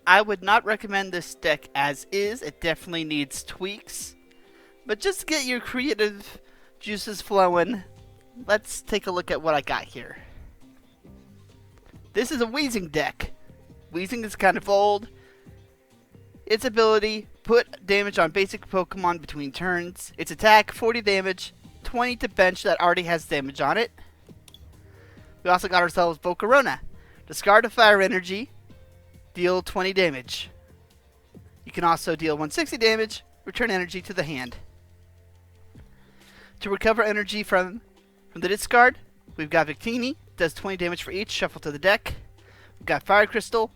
I would not recommend this deck as is. It definitely needs tweaks. But just to get your creative juices flowing, let's take a look at what I got here. This is a Weezing deck. Weezing is kind of old. Its ability, put damage on basic Pokemon between turns. Its attack, 40 damage, 20 to bench that already has damage on it. We also got ourselves Volcarona. Discard a fire energy, deal 20 damage. You can also deal 160 damage, return energy to the hand. To recover energy from the discard, we've got Victini, does 20 damage for each, shuffle to the deck. We've got Fire Crystal,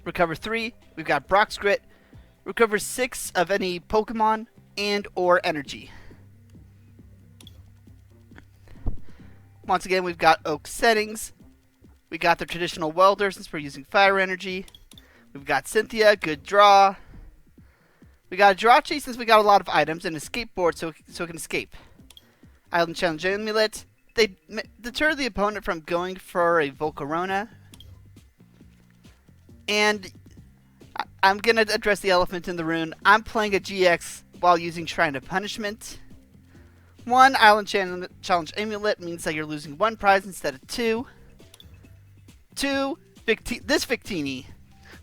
recover 3. We've got Brock's Grit, recover 6 of any Pokemon and or energy. Once again, we've got Oak settings. We got the traditional Welder since we're using fire energy. We've got Cynthia, good draw. We got a Jirachi since we got a lot of items, and a skateboard so it can escape. Island Challenge Amulet. They deter the opponent from going for a Volcarona. And I'm going to address the elephant in the room. I'm playing a GX while using Shrine of Punishment. 1 Island Challenge Amulet means that you're losing 1 prize instead of 2. 2, this Victini.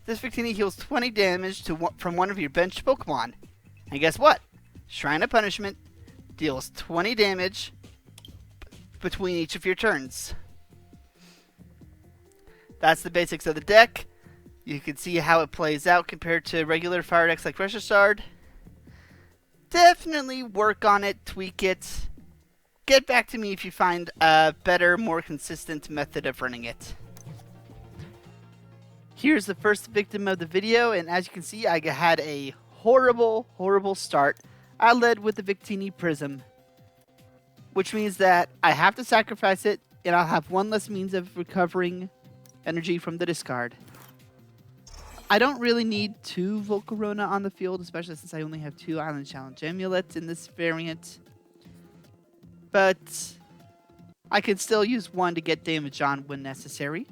This Victini heals 20 damage from one of your bench Pokemon. And guess what? Shrine of Punishment deals 20 damage between each of your turns. That's the basics of the deck. You can see how it plays out compared to regular fire decks like Pressure Shard. Definitely work on it, tweak it. Get back to me if you find a better, more consistent method of running it. Here's the first victim of the video, and as you can see, I had a horrible, horrible start. I led with the Victini Prism, which means that I have to sacrifice it, and I'll have 1 less means of recovering energy from the discard. I don't really need 2 Volcarona on the field, especially since I only have 2 Island Challenge Amulets in this variant. But I can still use 1 to get damage on when necessary.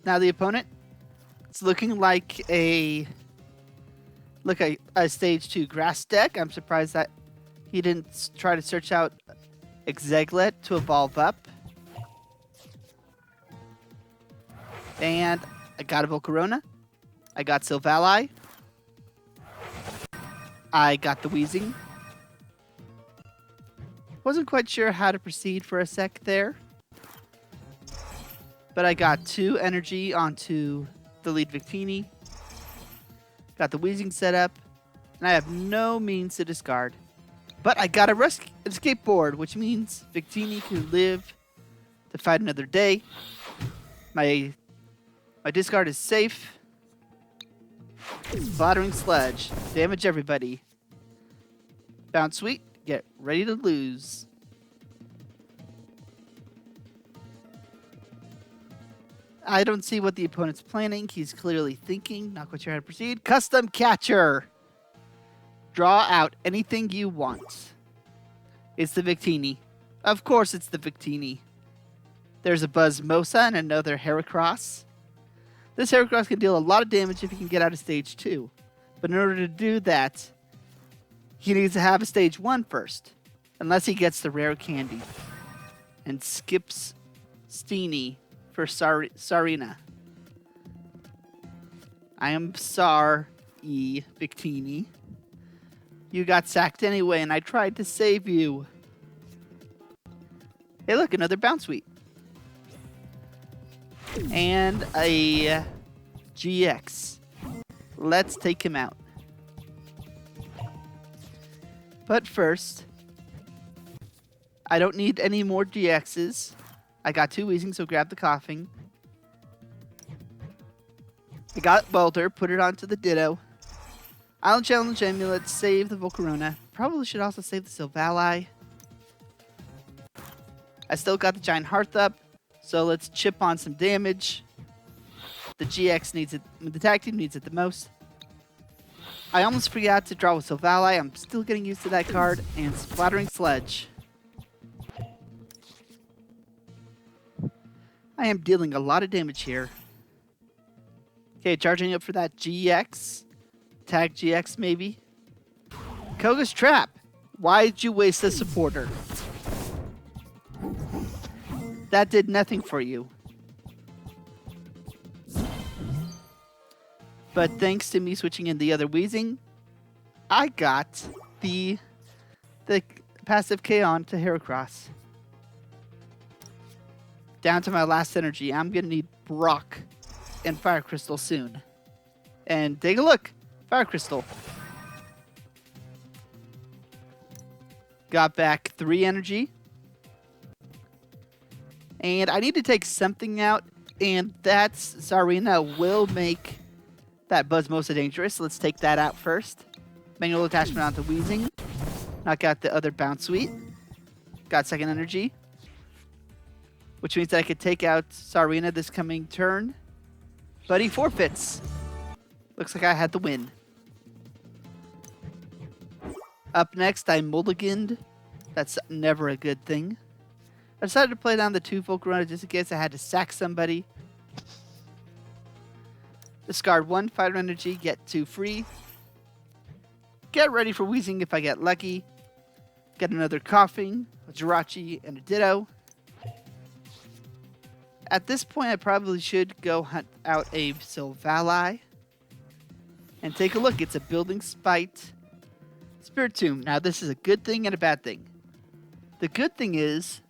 Now the opponent, it's looking like a stage 2 grass deck. I'm surprised that he didn't try to search out Exeglet to evolve up. And I got a Volcarona. I got Silvally. I got the Weezing. Wasn't quite sure how to proceed for a sec there. But I got 2 energy onto the lead Victini. Got the Weezing set up. And I have no means to discard. But I got a escape board, which means Victini can live to fight another day. My discard is safe. Splattering Sledge. Damage everybody. Bounce Sweet. Get ready to lose. I don't see what the opponent's planning. He's clearly thinking. Not quite sure how to proceed. Custom Catcher. Draw out anything you want. It's the Victini. Of course it's the Victini. There's a Buzzmosa and another Heracross. This Heracross can deal a lot of damage if he can get out of stage 2. But in order to do that, he needs to have a stage 1 first. Unless he gets the rare candy. And skips Steenie for Sarina. I am sorry, Victini. You got sacked anyway, and I tried to save you. Hey, look, another Bounce Sweet. And a GX. Let's take him out. But first, I don't need any more GXs. I got 2 Weezing, so grab the Coughing. I got Welder, put it onto the Ditto. Island Challenge Amulet, save the Volcarona. Probably should also save the Silvally. I still got the Giant Hearth up, so let's chip on some damage. The GX needs it, the tag team needs it the most. I almost forgot to draw with Silvally. I'm still getting used to that card. And Splattering Sledge. I am dealing a lot of damage here. Okay, charging up for that GX. Tag GX, maybe. Koga's Trap. Why'd you waste a supporter? That did nothing for you. But thanks to me switching in the other Weezing, I got the passive K-On to Heracross. Down to my last energy. I'm going to need Brock and Fire Crystal soon. And take a look. Fire Crystal. Got back 3 energy. And I need to take something out. And that's Tsarina will make that Buzzmosa dangerous. Let's take that out first. Manual attachment onto Weezing. Knock out the other Bounce Suite. Got second energy. Which means that I could take out Tsarina this coming turn. But he forfeits. Looks like I had the win. Up next, I mulliganed. That's never a good thing. I decided to play down the 2 Volcarona just in case I had to sack somebody. Discard 1 Fire Energy, get 2 free. Get ready for Weezing if I get lucky. Get another Coughing, a Jirachi, and a Ditto. At this point, I probably should go hunt out a Silvally. And take a look. It's a Building Spite Spiritomb. Now, this is a good thing and a bad thing. The good thing is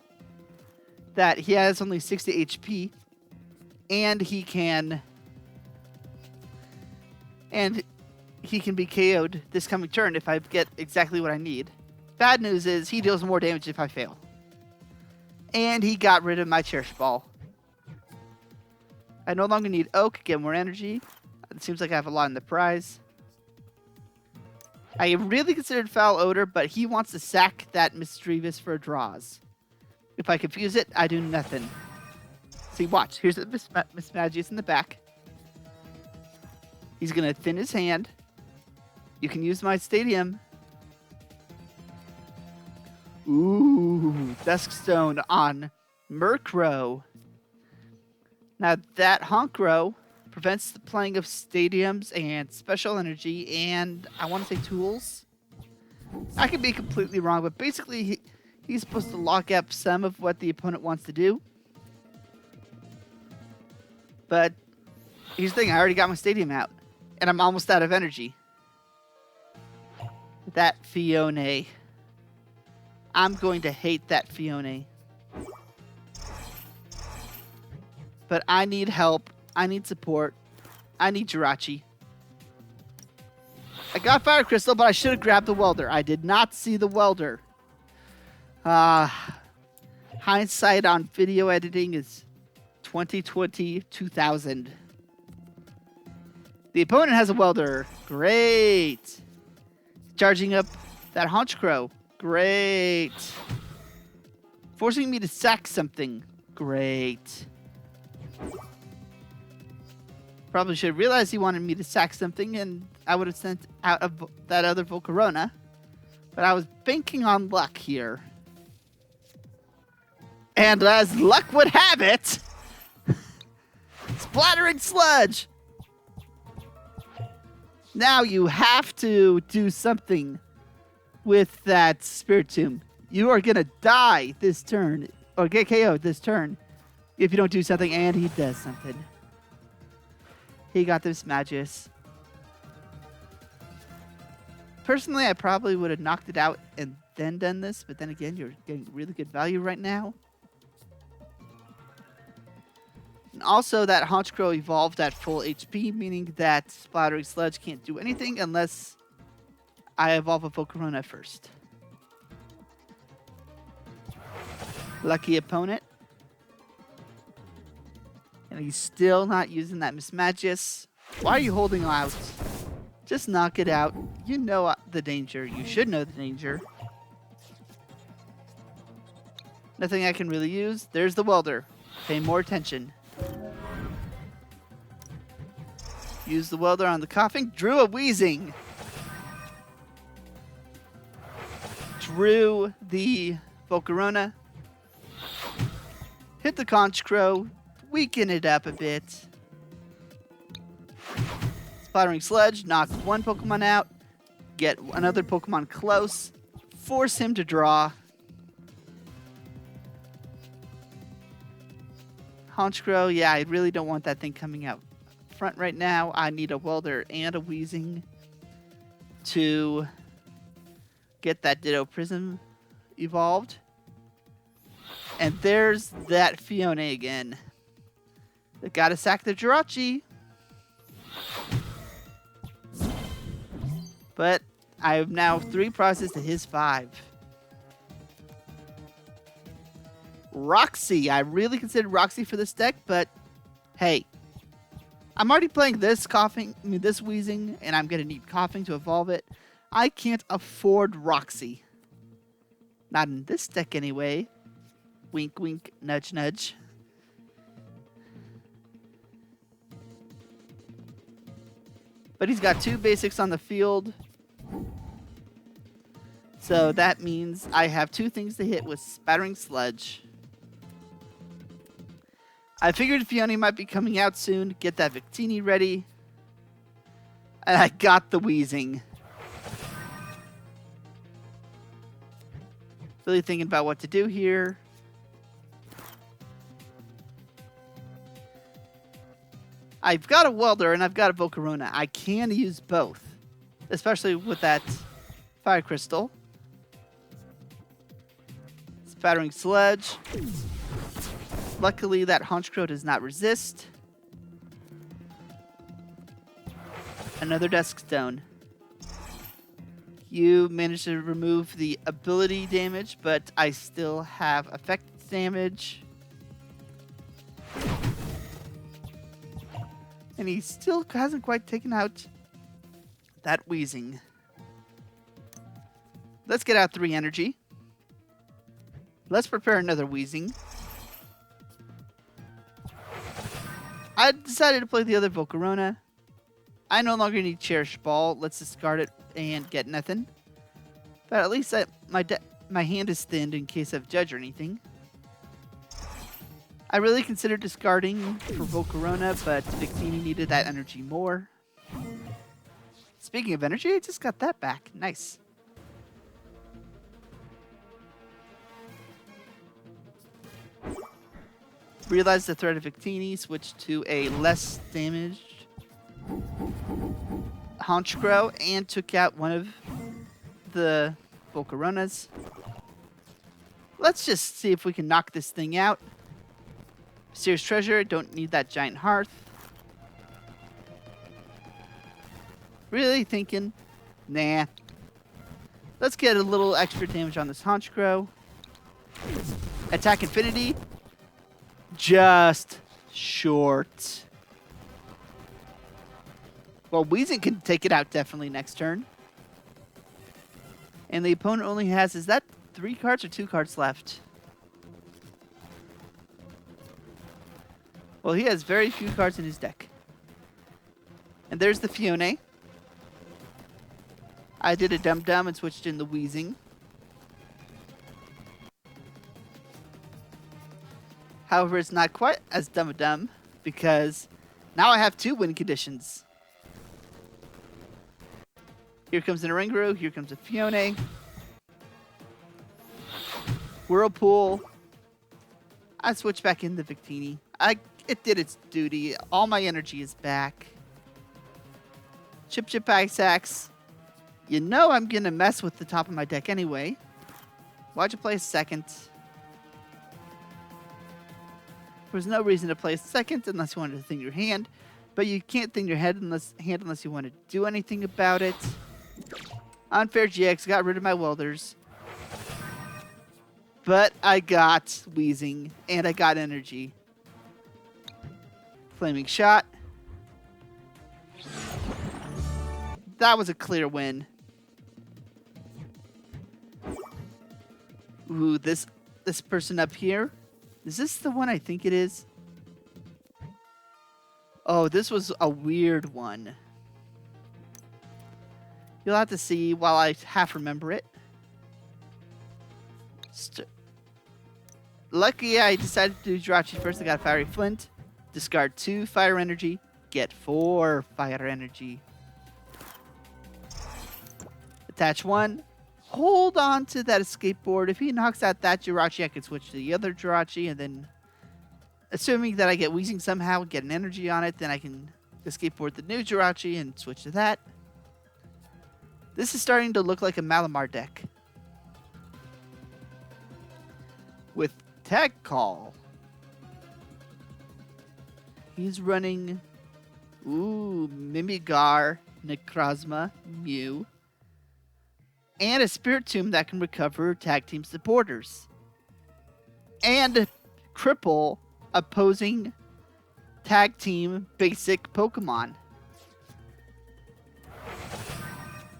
that he has only 60 HP. And he can be KO'd this coming turn if I get exactly what I need. Bad news is he deals more damage if I fail. And he got rid of my Cherish Ball. I no longer need Oak, get more energy. It seems like I have a lot in the prize. I really considered Foul Odor, but he wants to sack that Mischievous for draws. If I confuse it, I do nothing. See, watch. Here's the Mismagius in the back. He's going to thin his hand. You can use my Stadium. Ooh, Duskstone on Murkrow. Now that Honkrow prevents the playing of Stadiums and Special Energy and I want to say Tools. I could be completely wrong, but basically he's supposed to lock up some of what the opponent wants to do. But here's the thing, I already got my Stadium out and I'm almost out of energy. That Fione. I'm going to hate that Fione. But I need help. I need support. I need Jirachi. I got Fire Crystal, but I should have grabbed the Welder. I did not see the Welder. Hindsight on video editing is 20/20/2000. The opponent has a Welder. Great. Charging up that Honchkrow. Great. Forcing me to sack something. Great. Probably should have realized he wanted me to sack something and I would have sent out that other Volcarona. But I was banking on luck here. And as luck would have it, Splattering Sludge. Now you have to do something with that Spiritomb. You are going to die this turn, or get KO'd this turn, if you don't do something, and he does something. He got this Magius. Personally, I probably would have knocked it out and then done this, but then again, you're getting really good value right now. And also, that Honchkrow evolved at full HP, meaning that Splattering Sludge can't do anything unless I evolve a Volcarona first. Lucky opponent. And he's still not using that Mismagius. Why are you holding out? Just knock it out. You know the danger. You should know the danger. Nothing I can really use. There's the Welder. Pay more attention. Use the Welder on the Coughing. Drew a Weezing. Drew the Volcarona. Hit the Conch Crow. Weaken it up a bit. Splattering Sludge, knock one Pokemon out, get another Pokemon close, force him to draw. Honchkrow, yeah, I really don't want that thing coming out front right now. I need a Welder and a Weezing to get that Ditto Prism evolved. And there's that Fiona again. They gotta sack the Jirachi. But I have now 3 processes to his 5. Roxy. I really considered Roxy for this deck, but hey, I'm already playing this this Weezing, and I'm gonna need Coughing to evolve it. I can't afford Roxy. Not in this deck anyway. Wink, wink, nudge, nudge. But he's got 2 basics on the field. So that means I have 2 things to hit with Spattering Sludge. I figured Fiona might be coming out soon. Get that Victini ready. And I got the Weezing. Really thinking about what to do here. I've got a Welder and I've got a Volcarona. I can use both, especially with that Fire Crystal. Spattering Sludge. Luckily, that Honchkrow does not resist. Another Dusk Stone. You managed to remove the ability damage, but I still have effect damage. And he still hasn't quite taken out that Weezing. Let's get out 3 energy. Let's prepare another Weezing. I decided to play the other Volcarona. I no longer need Cherish Ball. Let's discard it and get nothing. But at least my hand is thinned in case of Judge or anything. I really considered discarding for Volcarona, but Victini needed that energy more. Speaking of energy, I just got that back. Nice. Realized the threat of Victini, switched to a less damaged Honchkrow, and took out one of the Volcaronas. Let's just see if we can knock this thing out. Mysterious Treasure, don't need that Giant Hearth. Really thinking, nah. Let's get a little extra damage on this Honchkrow. Attack Infinity. Just short. Well, Weezing can take it out definitely next turn. And the opponent only has, is that 3 cards or 2 cards left? Well, he has very few cards in his deck. And there's the Fiona. I did a Dum Dum and switched in the Weezing. However, it's not quite as Dum because now I have 2 win conditions. Here comes an Oranguru, here comes a Fiona. Whirlpool. I switch back into Victini. It did its duty. All my energy is back. Chip Chip Ice Axe. You know I'm gonna mess with the top of my deck anyway. Why'd you play a second? There's no reason to play a second unless you wanted to thin your hand, but you can't thin your hand unless you want to do anything about it. Unfair GX, got rid of my Welders. But I got Weezing, and I got energy. Flaming Shot. That was a clear win. Ooh, this person up here. Is this the one I think it is? Oh, this was a weird one. You'll have to see while I half remember it. Lucky I decided to do Jirachi first. I got a Fiery Flint. Discard 2 Fire Energy. get 4 fire energy. Attach 1. Hold on to that escape board. If he knocks out that Jirachi, I can switch to the other Jirachi, and then, assuming that I get Wheezing somehow, get an energy on it, then I can escape board the new Jirachi and switch to that. This is starting to look like a Malamar deck. With Tag Call. He's running Mimigar, Necrozma, Mew, and a Spiritomb that can recover tag team supporters. And cripple opposing tag team basic Pokemon.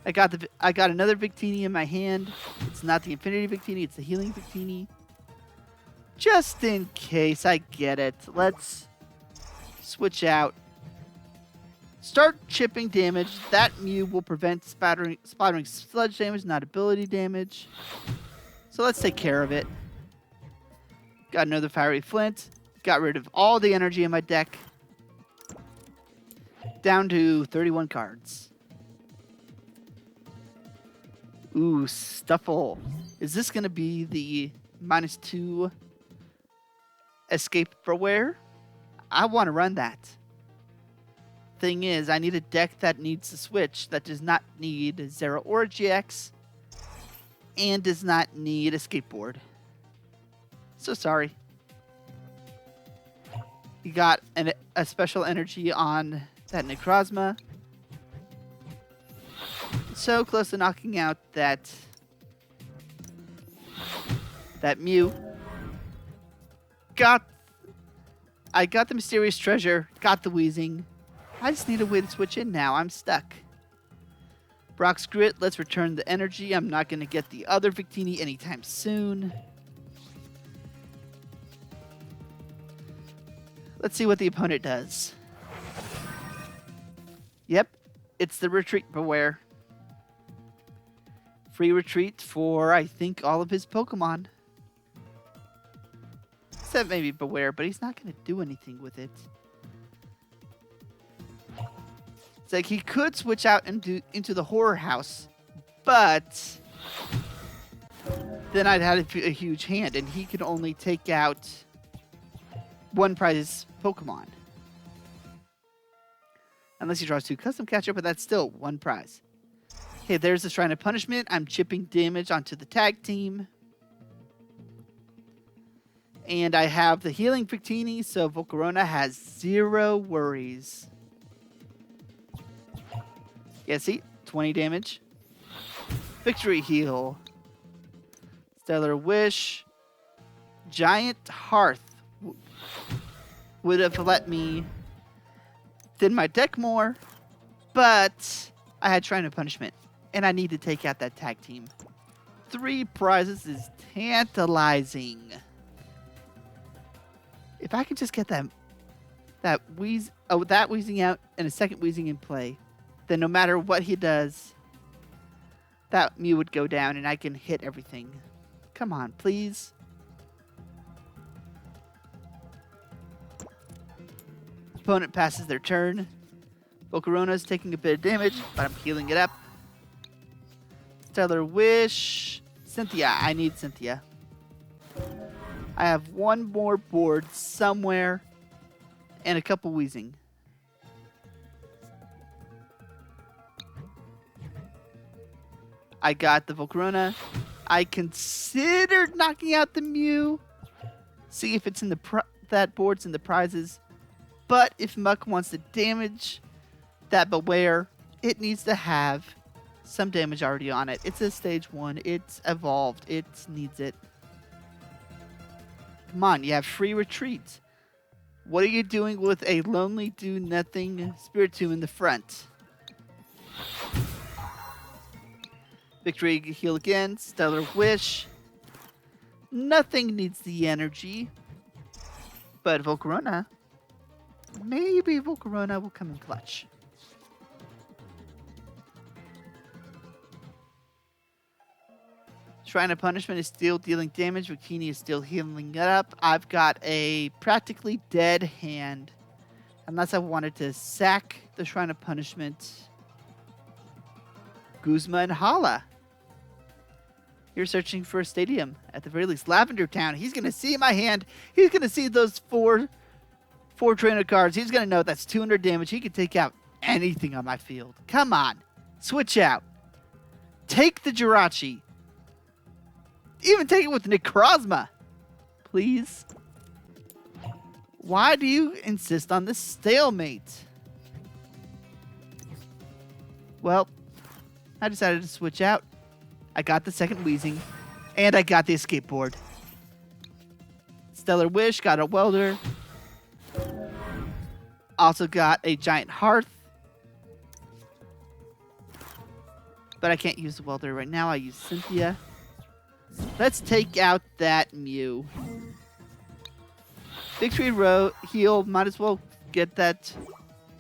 I got another Victini in my hand. It's not the Infinity Victini, it's the Healing Victini. Just in case, I get it. Let's switch out. Start chipping damage. That Mew will prevent spattering sludge damage, not ability damage. So let's take care of it. Got another Fiery Flint. Got rid of all the energy in my deck. Down to 31 cards. Ooh, Stuffle. Is this going to be the -2 escape for wear? I want to run that. Thing is, I need a deck that needs to switch, that does not need Zero or GX, and does not need a skateboard. So sorry. You got a special energy on that Necrozma. So close to knocking out that Mew. I got the Mysterious Treasure, got the Wheezing. I just need a way to switch in now. I'm stuck. Brock's Grit, let's return the energy. I'm not going to get the other Victini anytime soon. Let's see what the opponent does. Yep, it's the Retreat Beware. Free retreat for, I think, all of his Pokemon. Except maybe Beware, but he's not going to do anything with it. It's like he could switch out into the Horror House, but then I'd have a huge hand, and he could only take out one prize Pokemon. Unless he draws 2 Custom Catcher, but that's still 1 prize. Okay, there's the Shrine of Punishment. I'm chipping damage onto the tag team. And I have the Healing Victini, so Volcarona has 0 worries. Yeah, see? 20 damage. Victory Heal. Stellar Wish. Giant Hearth would have let me thin my deck more, but I had Shrine of Punishment, and I need to take out that tag team. 3 prizes is tantalizing. If I could just get that Wheezing out and a second Wheezing in play, then no matter what he does, that Mew would go down and I can hit everything. Come on, please. Opponent passes their turn. Volcarona's taking a bit of damage, but I'm healing it up. Stellar Wish. Cynthia. I need Cynthia. I have 1 more board somewhere and a couple Wheezing. I got the Volcarona. I considered knocking out the Mew. See if it's in that board's in the prizes. But if Muck wants to damage that Beware, it needs to have some damage already on it. It's a stage 1. It's evolved. It needs it. Come on, you have free retreat. What are you doing with a lonely do-nothing Spiritomb in the front? Victory Heal again. Stellar Wish. Nothing needs the energy. But Volcarona. Maybe Volcarona will come in clutch. Shrine of Punishment is still dealing damage. Victini is still healing it up. I've got a practically dead hand Unless I wanted to sack the Shrine of Punishment. Guzma and Hala. You're searching for a stadium. At the very least, Lavender Town. He's going to see my hand. He's going to see those four trainer cards. He's going to know that's 200 damage. He can take out anything on my field. Come on. Switch out. Take the Jirachi. Even take it with Necrozma. Please. Why do you insist on this stalemate? Well, I decided to switch out. I got the second Wheezing, and I got the escape board. Stellar Wish, got a Welder. Also got a Giant Hearth. But I can't use the Welder right now. I use Cynthia. Let's take out that Mew. Victory Row, heal. Might as well get that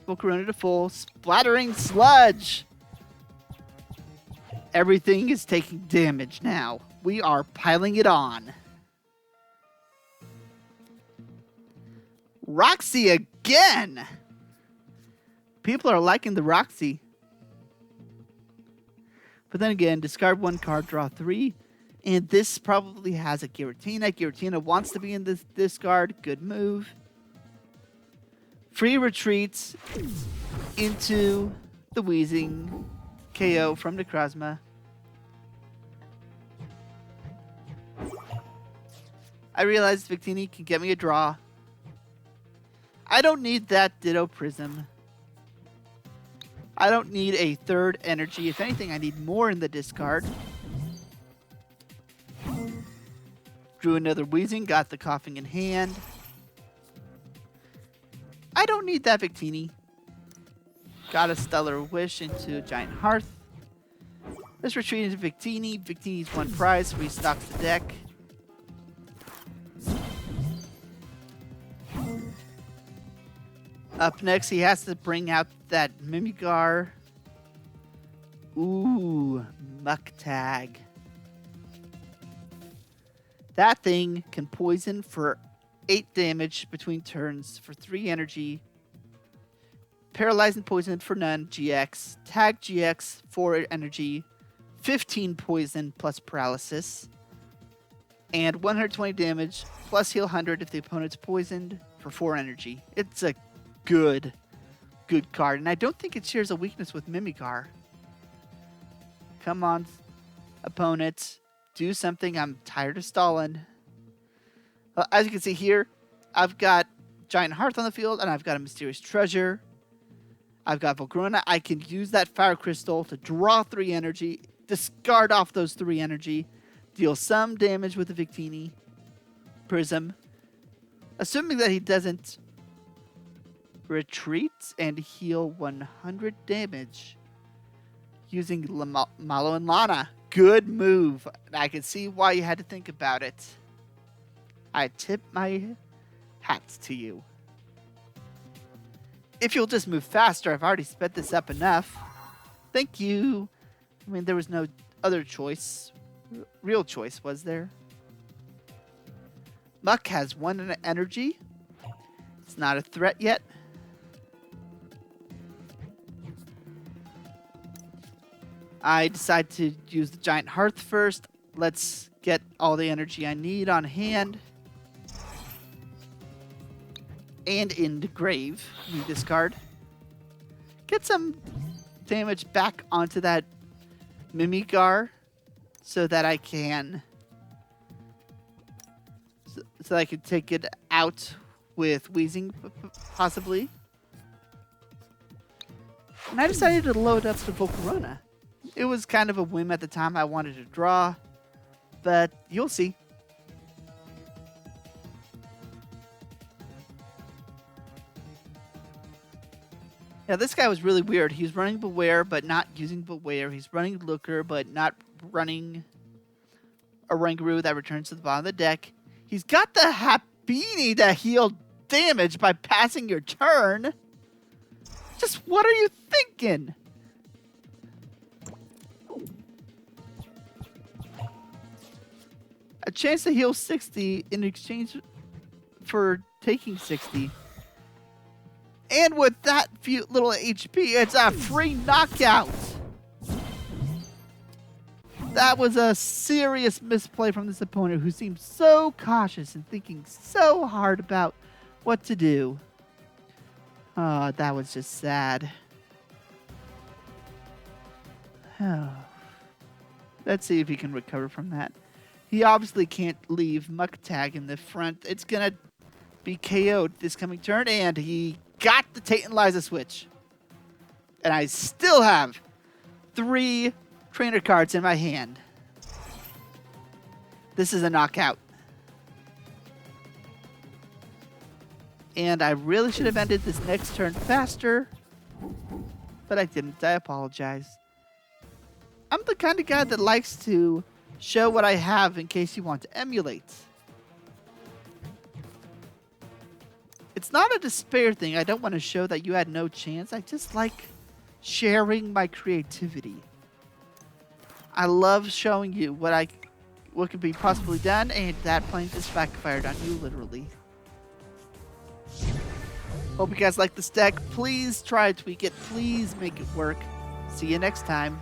Volcarona to full. Splattering Sludge. Everything is taking damage now. We are piling it on. Roxy again! People are liking the Roxy. But then again, discard one card, draw 3. And this probably has a Giratina. Giratina wants to be in this discard. Good move. Free retreats into the Wheezing. KO from Necrozma. I realized Victini can get me a draw. I don't need that Ditto Prism. I don't need a third energy. If anything, I need more in the discard. Drew another Wheezing, got the Coughing in hand. I don't need that Victini. Got a Stellar Wish into a Giant Hearth. Let's retreat into Victini. Victini's one prize, restocks the deck. Up next, he has to bring out that Mimigar. Ooh, Muck Tag. That thing can poison for 8 damage between turns for 3 energy. Paralyze and poison for none, GX. Tag GX, 4 energy. 15 poison plus paralysis. And 120 damage plus heal 100 if the opponent's poisoned for 4 energy. It's a good card. And I don't think it shares a weakness with Mimigar. Come on, opponent. Do something. I'm tired of stalling. As you can see here, I've got Giant Hearth on the field, and I've got a Mysterious Treasure. I've got Volcarona. I can use that Fire Crystal to draw 3 energy, discard off those 3 energy, deal some damage with the Victini Prism. Assuming that he doesn't retreat and heal 100 damage using Malo and Lana. Good move. I can see why you had to think about it. I tip my hats to you. If you'll just move faster, I've already sped this up enough. Thank you. I mean, there was no other choice. Real choice, was there? Muck has 1 energy. It's not a threat yet. I decide to use the Giant Hearth first. Let's get all the energy I need on hand. And into Grave. We discard. Get some damage back onto that Mimigar so that I can... So I can take it out with Wheezing, possibly. And I decided to load up the Volcarona. It was kind of a whim at the time. I wanted to draw, but you'll see. Yeah, this guy was really weird. He's running Beware, but not using Beware. He's running Looker, but not running a Rangaroo that returns to the bottom of the deck. He's got the Happiny to heal damage by passing your turn. Just what are you thinking? A chance to heal 60 in exchange for taking 60. And with that few little HP, it's a free knockout. That was a serious misplay from this opponent who seemed so cautious and thinking so hard about what to do. Oh, that was just sad. Let's see if he can recover from that. He obviously can't leave Muck Tag in the front. It's going to be KO'd this coming turn, and he got the Tate and Liza switch. And I still have 3 trainer cards in my hand. This is a knockout. And I really should have ended this next turn faster, but I didn't. I apologize. I'm the kind of guy that likes to show what I have in case you want to emulate. It's not a despair thing. I don't want to show that you had no chance. I just like sharing my creativity. I love showing you what can be possibly done, and that plane just backfired on you, literally. Hope you guys like this deck. Please try to tweak it. Please make it work. See you next time.